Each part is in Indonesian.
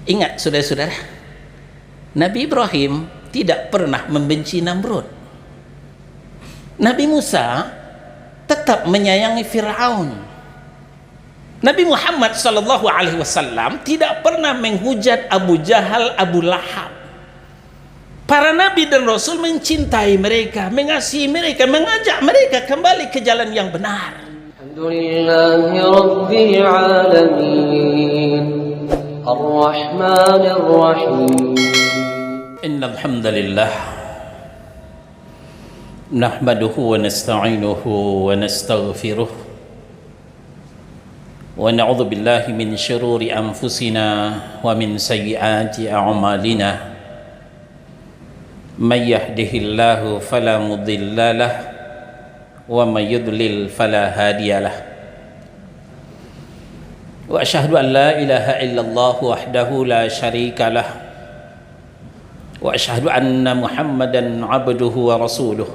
Ingat saudara-saudara, Nabi Ibrahim tidak pernah membenci Namrud. Nabi Musa tetap menyayangi Firaun. Nabi Muhammad SAW tidak pernah menghujat Abu Jahal, Abu Lahab. Para nabi dan rasul mencintai mereka, mengasihi mereka, mengajak mereka kembali ke jalan yang benar. Alhamdulillahi Rabbil Alamin Ar-Rahmanir Rahim. Innal hamdalillah nahmaduhu wa nasta'inuhu wa nastaghfiruh wa na'udzu billahi min shururi anfusina wa min sayyiati a'malina. May yahdihillahu fala mudilla lahu wa may yudlil fala hadiya lahu. Wa asyhadu an la ilaha illallah wahdahu la syarika lahu wa asyhadu anna Muhammadan abduhu wa rasuluh.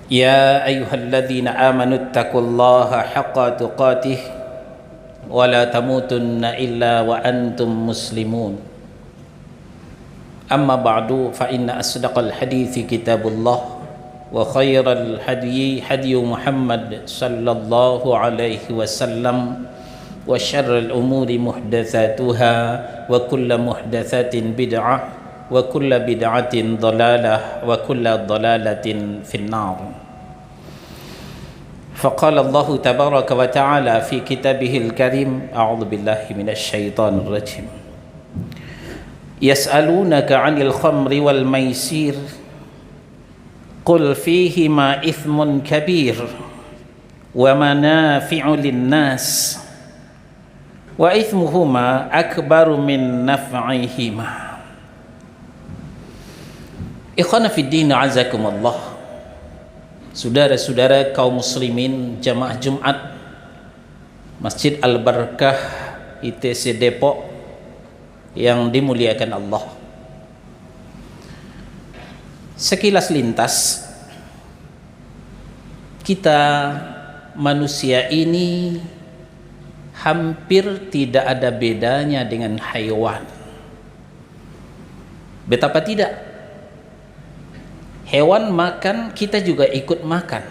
Ya ayyuhalladzina amanu taqullaha haqqa tuqatih wa la tamutunna illa wa antum muslimun. Amma ba'du fa inna asdaqal hadithi kitabullah wa khairal hadyi hadyu Muhammad sallallahu alaihi wasallam wa syarrul umuri muhdatsatuha wa kullu muhdatsatin bid'ah wa kullu bid'atin dhalalah wa kullu dhalalatin finnar. Faqala Allah tabaraka wa ta'ala fi kitabihil karim, a'udzu billahi minasy syaithanir rajim. Yas'alunaka 'anil khamri wal maisir qul fihima ithmun kabir wa manafi'u linnas wa ithmuhuma akbaru min naf'ihima. Ikhwana fiddin azakumullah, saudara-saudara kaum muslimin jamaah Jumat Masjid Al-Barakah ITC Depok yang dimuliakan Allah. Sekilas lintas, kita manusia ini hampir tidak ada bedanya dengan hewan. Betapa tidak? Hewan makan, kita juga ikut makan.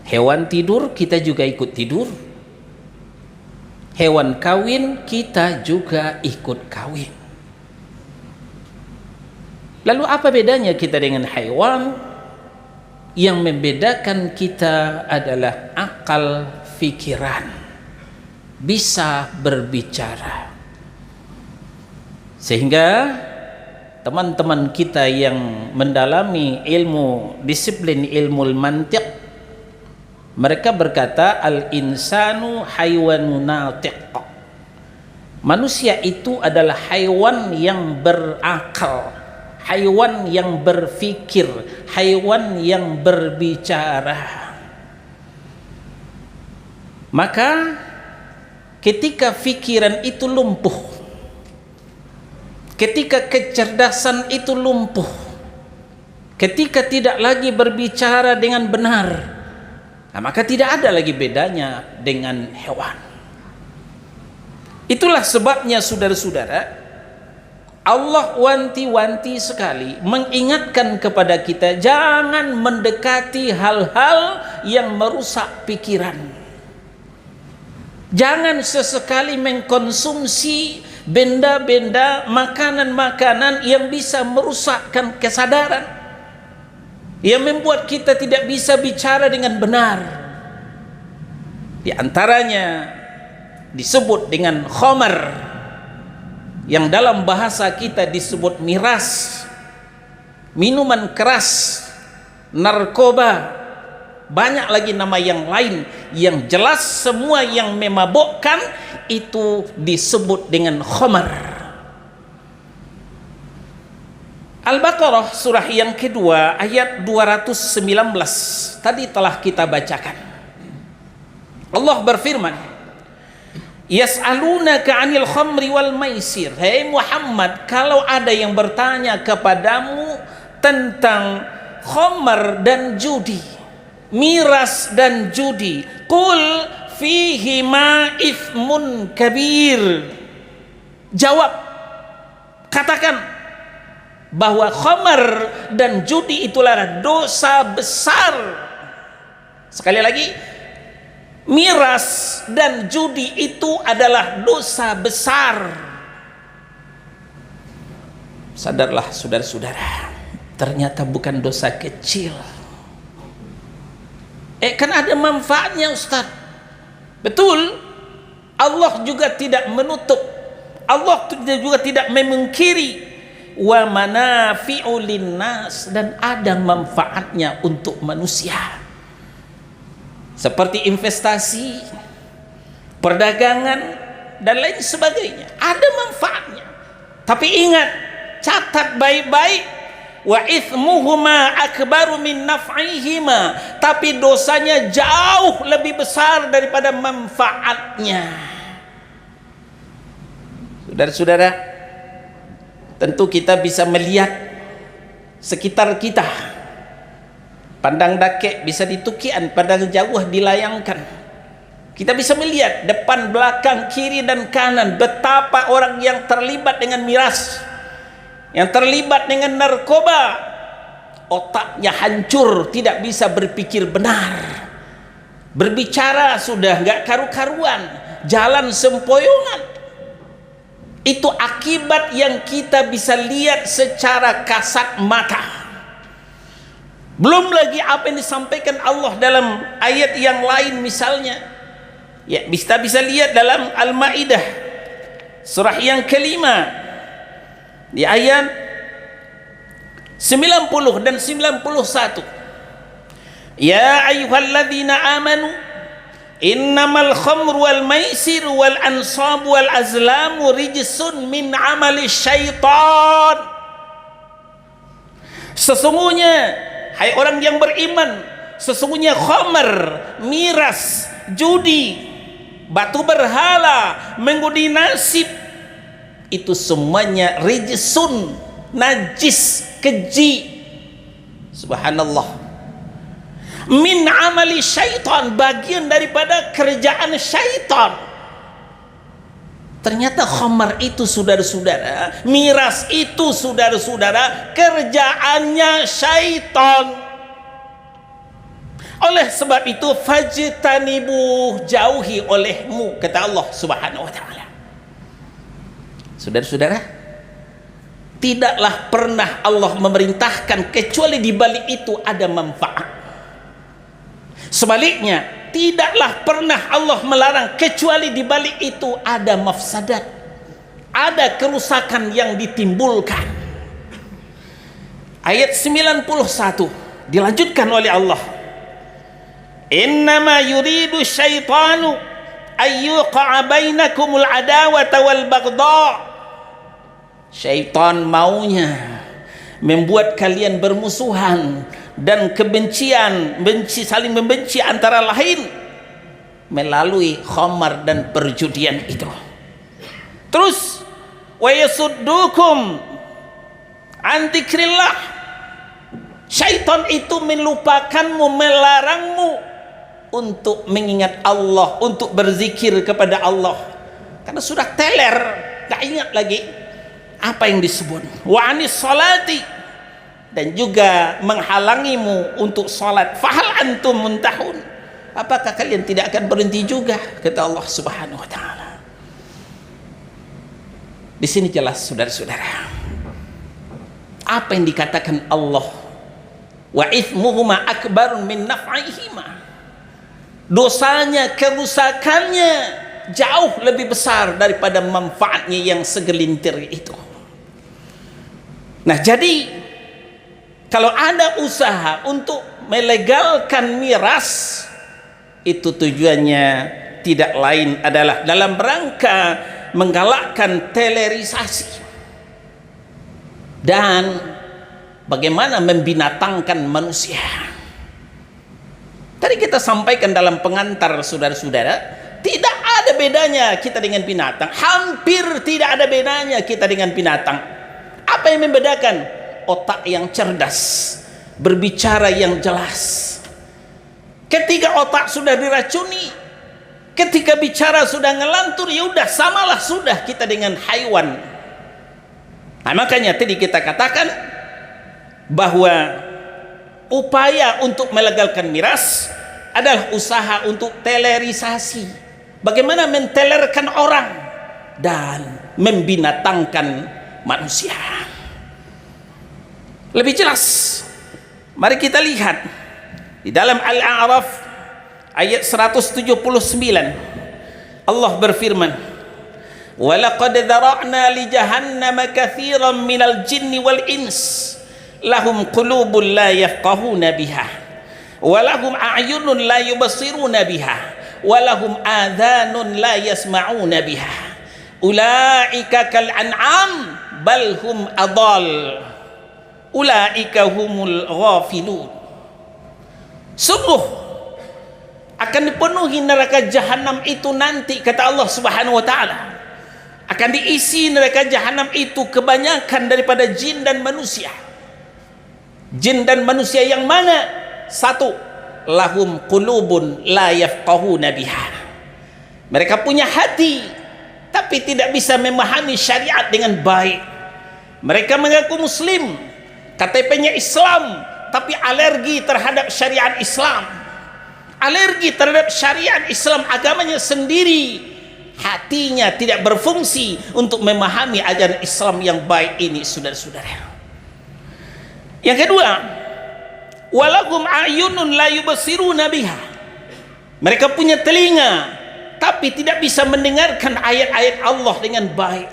Hewan tidur, kita juga ikut tidur. Hewan kawin, kita juga ikut kawin. Lalu apa bedanya kita dengan hewan? Yang membedakan kita adalah akal fikiran, bisa berbicara. Sehingga teman-teman kita yang mendalami ilmu disiplin ilmu mantiq, mereka berkata al-insanu haywanun natiq. Manusia itu adalah hewan yang berakal, hewan yang berfikir, hewan yang berbicara. Maka ketika fikiran itu lumpuh, ketika kecerdasan itu lumpuh, ketika tidak lagi berbicara dengan benar, maka tidak ada lagi bedanya dengan hewan. Itulah sebabnya saudara-saudara, Allah wanti-wanti sekali mengingatkan kepada kita jangan mendekati hal-hal yang merusak pikiran. Jangan sesekali mengkonsumsi benda-benda, makanan-makanan yang bisa merusakkan kesadaran, yang membuat kita tidak bisa bicara dengan benar. Di antaranya disebut dengan khamar, yang dalam bahasa kita disebut miras, minuman keras, narkoba, banyak lagi nama yang lain. Yang jelas semua yang memabukkan itu disebut dengan khamar. Al-Baqarah surah yang kedua ayat 219 tadi telah kita bacakan. Allah berfirman, Yas'alunaka 'anil khamri wal maisir. Hai Muhammad, kalau ada yang bertanya kepadamu tentang khamar dan judi, miras dan judi, qul fihima ithmun kabir. Jawab, katakan bahwa khamar dan judi itulah dosa besar. Sekali lagi, miras dan judi itu adalah dosa besar. Sadarlah saudara-saudara, ternyata bukan dosa kecil. Kan ada manfaatnya Ustaz. Betul, Allah juga tidak menutup, Allah juga tidak memungkiri wa manafi'u linnas, dan ada manfaatnya untuk manusia. Seperti investasi, perdagangan, dan lain sebagainya. Ada manfaatnya. Tapi ingat, catat baik-baik, wa ithmuhuma akbaru min naf'ihima, tapi dosanya jauh lebih besar daripada manfaatnya. Saudara-saudara, tentu kita bisa melihat sekitar kita. Pandang dakek bisa ditukian, pandang jauh dilayangkan. Kita bisa melihat depan, belakang, kiri dan kanan betapa orang yang terlibat dengan miras, yang terlibat dengan narkoba, otaknya hancur, tidak bisa berpikir benar, berbicara sudah nggak karu-karuan, jalan sempoyongan. Itu akibat yang kita bisa lihat secara kasat mata. Belum lagi apa yang disampaikan Allah dalam ayat yang lain, misalnya ya, kita bisa lihat dalam Al-Maidah surah yang kelima di ayat 90 dan 91. Ya ayyuhalladzina amanu innamal khamru wal maisir wal ansab wal azlamu rijsun min amali syaitan. Sesungguhnya, hai orang yang beriman, sesungguhnya khamar, miras, judi, batu berhala, mengundi nasib, itu semuanya rijsun, najis, keji. Subhanallah. Min amali syaitan, bagian daripada kerjaan syaitan. Ternyata khamar itu saudara-saudara, miras itu saudara-saudara, kerjaannya syaitan. Oleh sebab itu fajtanibu, jauhi olehmu, kata Allah Subhanahu wa taala. Saudara-saudara, tidaklah pernah Allah memerintahkan kecuali di balik itu ada manfaat. Sebaliknya, tidaklah pernah Allah melarang kecuali di balik itu ada mafsadat, ada kerusakan yang ditimbulkan. Ayat 91 dilanjutkan oleh Allah. Innama yuridu syaitanu ayyuqa'a bainakumul adawata wal baghdha. Syaitan maunya membuat kalian bermusuhan dan kebencian, saling membenci antara lain melalui khamar dan perjudian itu. Terus wa yasuddukum an dzikrillah. Syaitan itu melupakanmu, melarangmu untuk mengingat Allah, untuk berzikir kepada Allah, karena sudah teler, gak ingat lagi apa yang disebut. Wa anis salati, dan juga menghalangimu untuk salat. Fahal antum muntahun, apakah kalian tidak akan berhenti juga, kata Allah Subhanahu wa taala. Di sini jelas saudara-saudara apa yang dikatakan Allah, wa ithmuhuma akbarun min naf'ihima. Dosanya, kerusakannya jauh lebih besar daripada manfaatnya yang segelintir itu. Nah, jadi kalau ada usaha untuk melegalkan miras, itu tujuannya tidak lain adalah dalam rangka menggalakkan telerisasi dan bagaimana membinatangkan manusia. Tadi kita sampaikan dalam pengantar saudara-saudara, tidak ada bedanya kita dengan binatang, hampir tidak ada bedanya kita dengan binatang. Apa yang membedakan? Otak yang cerdas, berbicara yang jelas. Ketika otak sudah diracuni, Ketika bicara sudah ngelantur, ya udah samalah sudah kita dengan haiwan. Nah, makanya tadi kita katakan bahwa upaya untuk melegalkan miras adalah usaha untuk telerisasi. Bagaimana mentelerkan orang dan membinatangkan manusia. Lebih jelas, mari kita lihat di dalam Al-A'raf ayat 179. Allah berfirman, "Walaqad dzara'na li jahannama katsiran minal jinni wal ins lahum qulubun la yafqahuna biha wa lahum a'yunun la yubsiruna biha wa lahum adhanun la yasma'una biha ulaika kal an'am bal hum adall ulaika humul ghafilun." Sungguh akan dipenuhi neraka jahanam itu nanti, kata Allah Subhanahu wa taala. Akan diisi neraka jahanam itu kebanyakan daripada jin dan manusia. Jin dan manusia yang mana? Satu, lahum qulubun la yafqahuna biha. Mereka punya hati tapi tidak bisa memahami syariat dengan baik. Mereka mengaku muslim, KTP-nya Islam, tapi alergi terhadap syariat Islam. Alergi terhadap syariat Islam agamanya sendiri. Hatinya tidak berfungsi untuk memahami ajaran Islam yang baik ini, saudara-saudara. Yang kedua, walahum a'yunun la yubsiruna biha. Mereka punya telinga tapi tidak bisa mendengarkan ayat-ayat Allah dengan baik.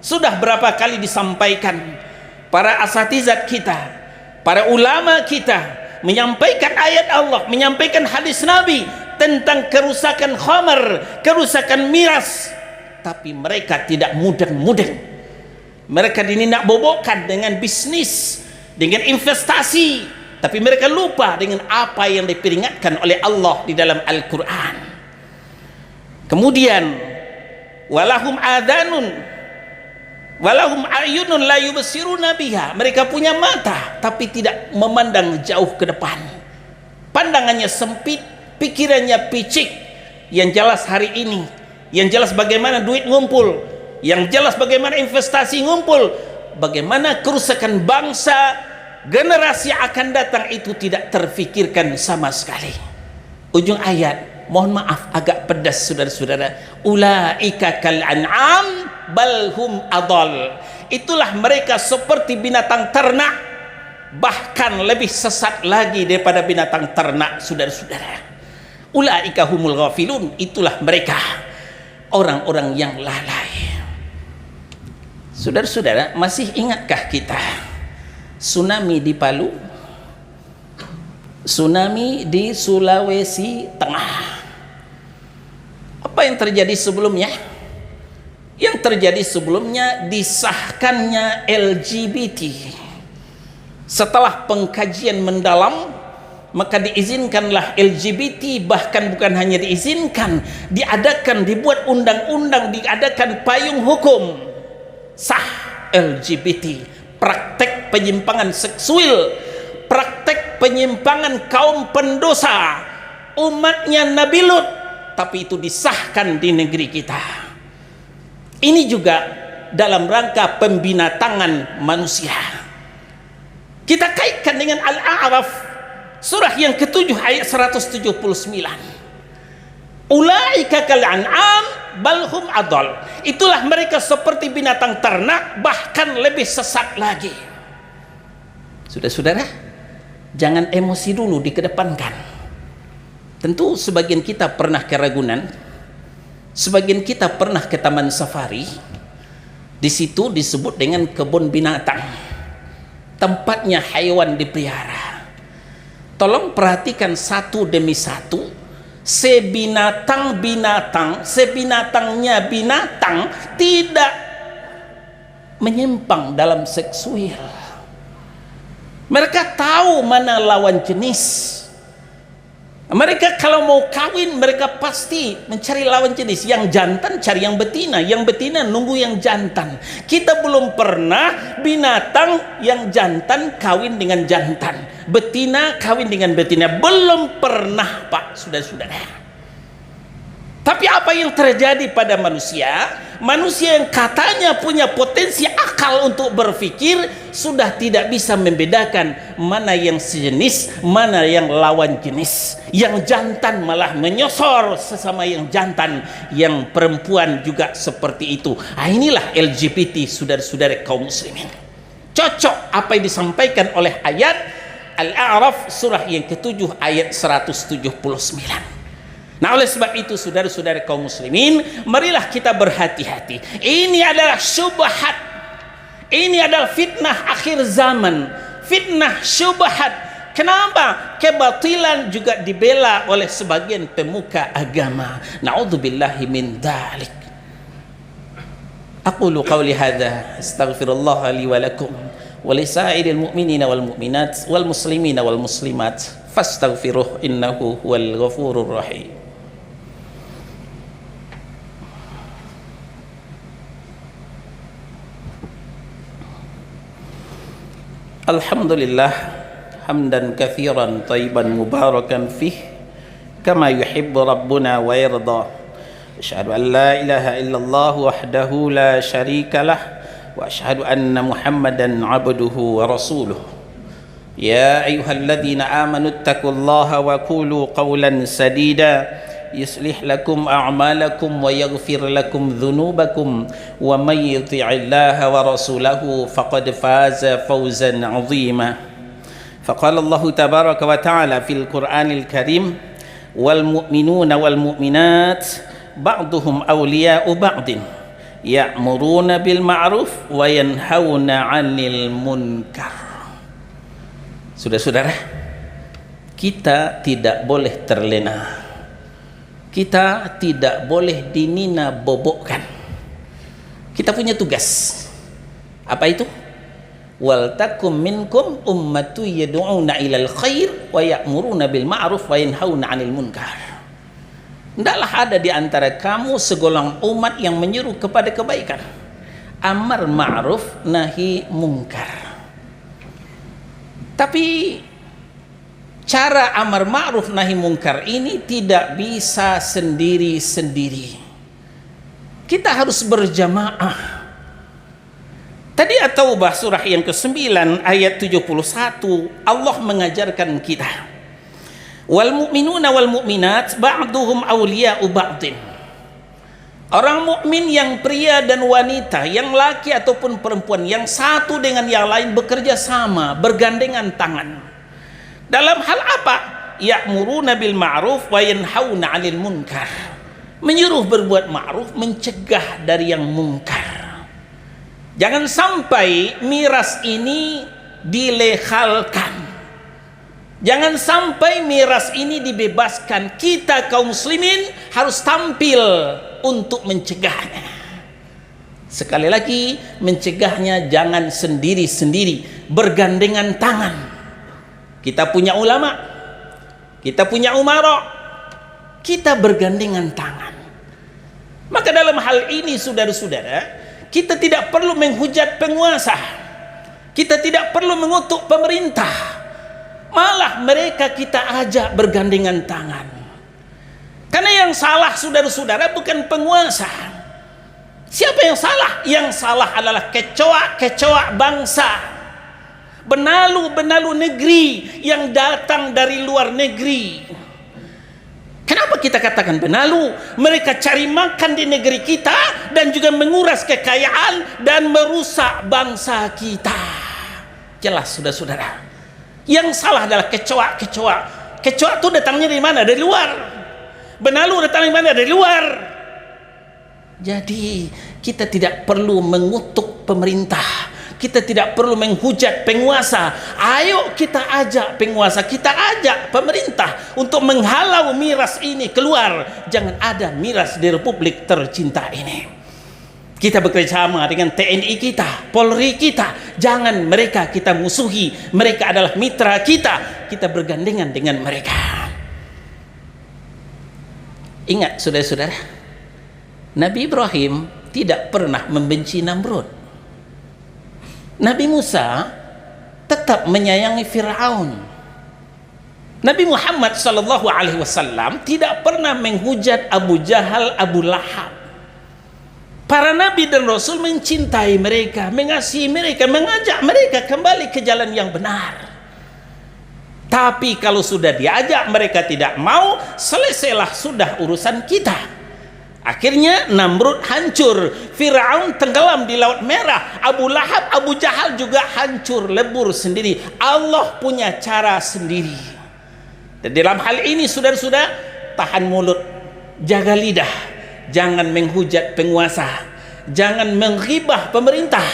Sudah berapa kali disampaikan para asatizat kita, para ulama kita menyampaikan ayat Allah, menyampaikan hadis Nabi tentang kerusakan khamar, kerusakan miras, tapi mereka tidak mudeng-mudeng. Mereka dinindak bobokkan dengan bisnis, dengan investasi, tapi mereka lupa dengan apa yang diperingatkan oleh Allah di dalam Al-Quran. Kemudian walahum adhanun walahum ayunun la yubsiruna biha. Mereka punya mata tapi tidak memandang jauh ke depan. Pandangannya sempit, pikirannya picik. Yang jelas hari ini, yang jelas bagaimana duit ngumpul, yang jelas bagaimana investasi ngumpul, bagaimana kerusakan bangsa, generasi akan datang itu tidak terfikirkan sama sekali. Ujung ayat, mohon maaf agak pedas saudara-saudara, ulaika kal an'am bal hum adall. Itulah mereka seperti binatang ternak, bahkan lebih sesat lagi daripada binatang ternak, saudara-saudara. Ulaika humul ghafilun, itulah mereka orang-orang yang lalai. Saudara-saudara, masih ingatkah kita tsunami di Palu, tsunami di Sulawesi Tengah? Apa yang terjadi sebelumnya? Yang terjadi sebelumnya disahkannya LGBT. Setelah pengkajian mendalam, maka diizinkanlah LGBT, bahkan bukan hanya diizinkan, diadakan, dibuat undang-undang, diadakan payung hukum sah LGBT. Praktek penyimpangan seksual, praktek penyimpangan kaum pendosa, umatnya Nabi Lut, tapi itu disahkan di negeri kita. Ini juga dalam rangka pembinatangan manusia. Kita kaitkan dengan Al-A'raf surah yang ke-7 ayat 179. Ulaika kal an'am bal hum adall. Itulah mereka seperti binatang ternak, bahkan lebih sesat lagi. Saudara-saudara, jangan emosi dulu dikedepankan. Tentu sebagian kita pernah ke Ragunan, sebagian kita pernah ke Taman Safari. Di situ disebut dengan kebun binatang, tempatnya hewan dipelihara. Tolong perhatikan satu demi satu, sebinatangnya binatang tidak menyimpang dalam seksual. Mereka tahu mana lawan jenis. Mereka kalau mau kawin, mereka pasti mencari lawan jenis. Yang jantan cari yang betina, yang betina nunggu yang jantan. Kita belum pernah binatang yang jantan kawin dengan jantan, betina kawin dengan betina. Belum pernah, Pak, saudara-saudara. Tapi apa yang terjadi pada manusia? Manusia yang katanya punya potensi akal untuk berpikir sudah tidak bisa membedakan mana yang sejenis, mana yang lawan jenis. Yang jantan malah menyosor sesama yang jantan, yang perempuan juga seperti itu. Nah, inilah LGBT, saudara-saudara kaum muslimin. Cocok apa yang disampaikan oleh ayat Al-A'raf surah yang ke-7 ayat 179. Nah, oleh sebab itu saudara-saudara kaum muslimin, marilah kita berhati-hati. Ini adalah syubhat. Ini adalah fitnah akhir zaman. Fitnah syubhat. Kenapa? Kebatilan juga dibela oleh sebagian pemuka agama. Na'udzubillahi min dzalik. Aqulu qawli hadza, astaghfirullah li wa lakum wa li sa'iril mu'minina wal mu'minat wal muslimina wal muslimat fastaghfiruh innahu huwal ghafurur rahim. Alhamdulillah hamdan katsiran thayyiban mubarakan fih kama yuhibbu rabbuna wa yarda. Asyhadu an la ilaha illallah wahdahu la syarika lah wa asyhadu anna Muhammadan abduhu wa rasuluh. Ya ayyuhalladzina amanu taqullaha wa qulu qawlan sadida yuslih lakum a'malakum wa yaghfir lakum dhunubakum wa may yuti'illaha wa rasulahu faqad faza fawzan 'azima. Faqala Allah tabaraka wa ta'ala fil Qur'anil Karim wal mu'minuna wal mu'minat ba'duhum awliya'u ba'din ya'muruna bil ma'ruf wa yanhauna 'anil munkar. Saudara-saudara, kita tidak boleh terlena. Kita tidak boleh dinina bobokkan. Kita punya tugas. Apa itu? Wal takum minkum ummatu yad'una ilal khair wa ya'muruna bil ma'ruf wa yanhauna 'anil munkar. Hendaklah ada di antara kamu segolongan umat yang menyeru kepada kebaikan, amar ma'ruf nahi munkar. Tapi cara amar ma'ruf nahi mungkar ini tidak bisa sendiri-sendiri. Kita harus berjamaah. Tadi At-Taubah surah yang ke-9 ayat 71 Allah mengajarkan kita. Wal mu'minuna wal mu'minat ba'duhum awliya'u ba'din. Orang mukmin yang pria dan wanita, yang laki ataupun perempuan, yang satu dengan yang lain bekerja sama, bergandengan tangan. Dalam hal apa? Ya'muruna bil ma'ruf wa yanhauna 'anil munkar. Menyuruh berbuat ma'ruf, mencegah dari yang munkar. Jangan sampai miras ini dilegalkan. Jangan sampai miras ini dibebaskan. Kita kaum muslimin harus tampil untuk mencegahnya. Sekali lagi, mencegahnya jangan sendiri-sendiri, bergandengan tangan. Kita punya ulama, kita punya umara, kita bergandengan tangan. Maka dalam hal ini saudara-saudara, kita tidak perlu menghujat penguasa, kita tidak perlu mengutuk pemerintah, malah mereka kita ajak bergandengan tangan. Karena yang salah saudara-saudara bukan penguasa. Siapa yang salah? Yang salah adalah kecoa-kecoa bangsa, benalu-benalu negeri yang datang dari luar negeri. Kenapa kita katakan benalu? Mereka cari makan di negeri kita dan juga menguras kekayaan dan merusak bangsa kita. Jelas saudara-saudara. Yang salah adalah kecoa-kecoa. Kecoa itu datangnya dari mana? Dari luar. Benalu datang dari mana? Dari luar. Jadi kita tidak perlu mengutuk pemerintah, kita tidak perlu menghujat penguasa. Ayo kita ajak penguasa, kita ajak pemerintah untuk menghalau miras ini keluar. Jangan ada miras di Republik tercinta ini. Kita bekerjasama dengan TNI kita, Polri kita. Jangan mereka kita musuhi. Mereka adalah mitra kita. Kita bergandengan dengan mereka. Ingat saudara-saudara, Nabi Ibrahim tidak pernah membenci Namrud. Nabi Musa tetap menyayangi Fir'aun. Nabi Muhammad SAW tidak pernah menghujat Abu Jahal, Abu Lahab. Para nabi dan rasul mencintai mereka, mengasihi mereka, mengajak mereka kembali ke jalan yang benar. Tapi kalau sudah diajak mereka tidak mau, selesailah sudah urusan kita. Akhirnya Namrud hancur, Firaun tenggelam di Laut Merah, Abu Lahab, Abu Jahal juga hancur lebur sendiri. Allah punya cara sendiri. Dan dalam hal ini saudara-saudara, tahan mulut, jaga lidah, jangan menghujat penguasa, jangan menghibah pemerintah.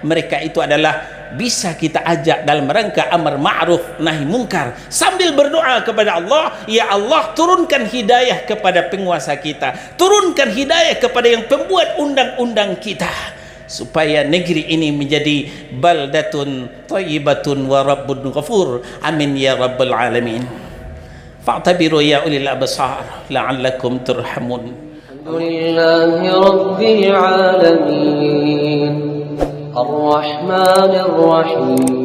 Mereka itu adalah bisa kita ajak dalam rangka amar ma'ruf nahi mungkar sambil berdoa kepada Allah, ya Allah turunkan hidayah kepada penguasa kita, turunkan hidayah kepada yang pembuat undang-undang kita, supaya negeri ini menjadi baldatun thayyibatun wa rabbun ghafur. Amin ya rabbal alamin. Fa'tabiru ya ulil absar la'allakum turhamun. Alhamdulillahi rabbil alamin. الرحمن الرحيم